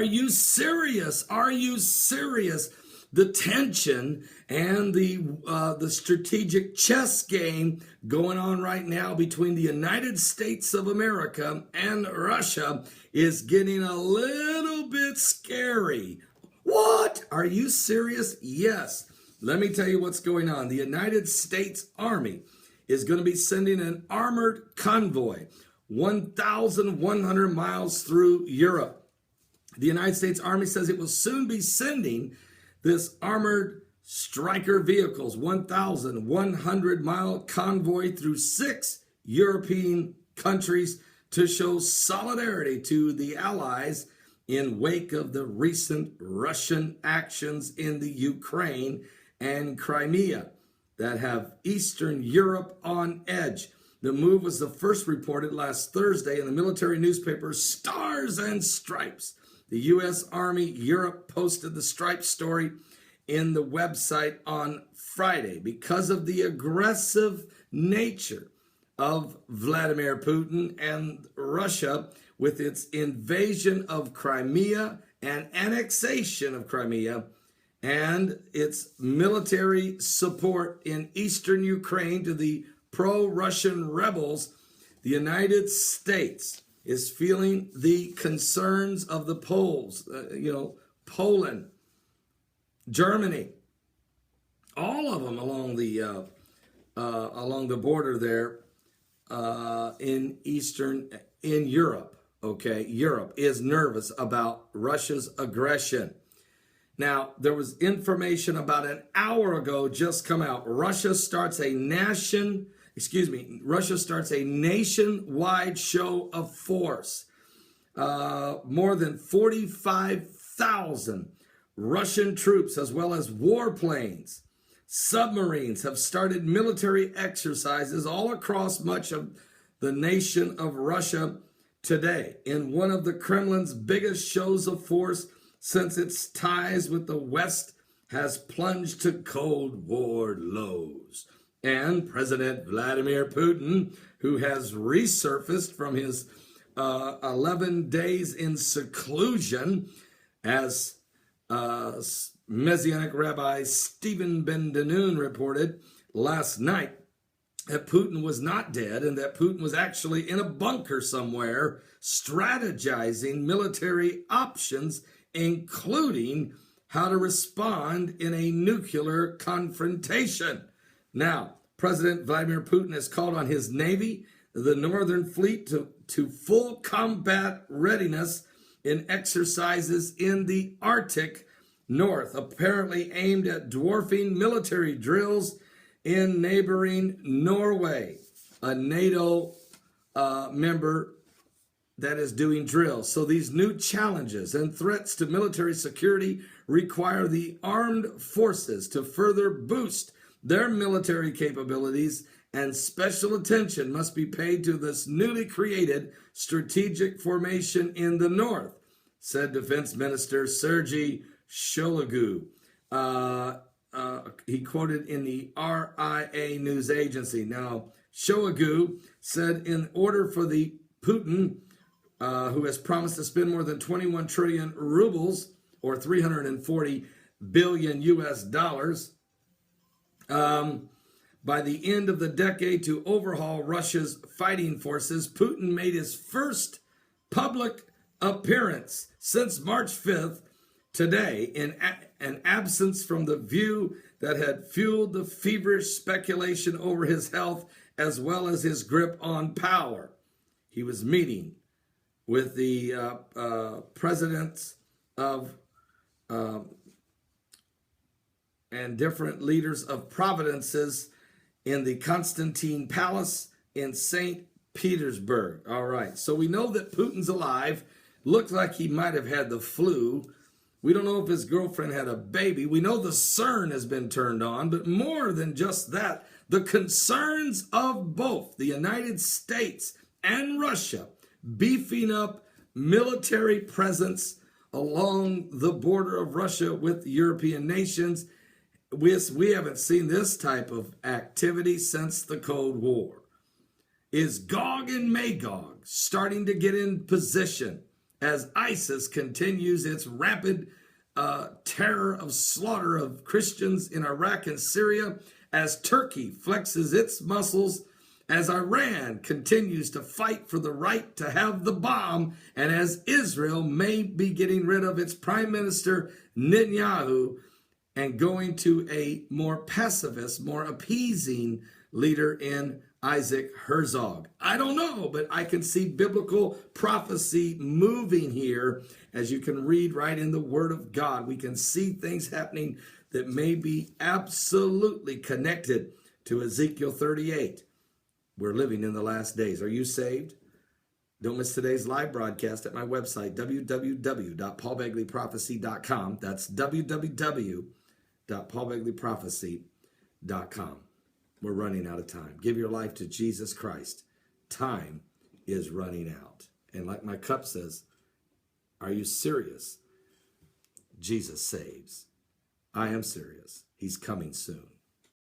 Are you serious? Are you serious? The tension and the strategic chess game going on right now between the United States of America and Russia is getting a little bit scary. What? Are you serious? Yes. Let me tell you what's going on. The United States Army is going to be sending an armored convoy 1,100 miles through Europe. The United States Army says it will soon be sending this armored Stryker vehicles, 1,100-mile convoy through 6 European countries to show solidarity to the Allies in wake of the recent Russian actions in the Ukraine and Crimea that have Eastern Europe on edge. The move was the first reported last Thursday in the military newspaper Stars and Stripes. The U.S. Army Europe posted the Stripes story in the website on Friday. Because of the aggressive nature of Vladimir Putin and Russia with its invasion of Crimea and annexation of Crimea, and its military support in eastern Ukraine to the pro-Russian rebels, the United States is feeling the concerns of the Poles, Poland, Germany, all of them along the border there in Europe. Okay, Europe is nervous about Russia's aggression. Now, there was information about an hour ago just come out. Russia starts a nationwide show of force. More than 45,000 Russian troops, as well as warplanes, submarines, have started military exercises all across much of the nation of Russia today in one of the Kremlin's biggest shows of force since its ties with the West has plunged to Cold War lows. And President Vladimir Putin, who has resurfaced from his 11 days in seclusion, as Messianic Rabbi Stephen Ben-Danoon reported last night, that Putin was not dead and that Putin was actually in a bunker somewhere strategizing military options, including how to respond in a nuclear confrontation. Now, President Vladimir Putin has called on his Navy, the Northern Fleet, to full combat readiness in exercises in the Arctic North, apparently aimed at dwarfing military drills in neighboring Norway, a NATO member that is doing drills. So these new challenges and threats to military security require the armed forces to further boost their military capabilities, and special attention must be paid to this newly created strategic formation in the north, said Defense Minister Sergei Shoigu. He quoted in the RIA news agency. Now, Shoigu said in order for the Putin, who has promised to spend more than 21 trillion rubles, or 340 billion US dollars, by the end of the decade to overhaul Russia's fighting forces, Putin made his first public appearance since March 5th today, in an absence from the view that had fueled the feverish speculation over his health as well as his grip on power. He was meeting with the presidents of and different leaders of provinces in the Constantine Palace in St. Petersburg. All right, so we know that Putin's alive. Looks like he might have had the flu. We don't know if his girlfriend had a baby. We know the CERN has been turned on, but more than just that, the concerns of both the United States and Russia beefing up military presence along the border of Russia with European nations. We haven't seen this type of activity since the Cold War. Is Gog and Magog starting to get in position as ISIS continues its rapid terror of slaughter of Christians in Iraq and Syria, as Turkey flexes its muscles, as Iran continues to fight for the right to have the bomb, and as Israel may be getting rid of its Prime Minister Netanyahu and going to a more pacifist, more appeasing leader in Isaac Herzog. I don't know, but I can see biblical prophecy moving here, as you can read right in the Word of God. We can see things happening that may be absolutely connected to Ezekiel 38. We're living in the last days. Are you saved? Don't miss today's live broadcast at my website, www.paulbegleyprophecy.com. That's www.paulbegleyprophecy.com. We're running out of time. Give your life to Jesus Christ. Time is running out. And like my cup says, are you serious? Jesus saves. I am serious. He's coming soon.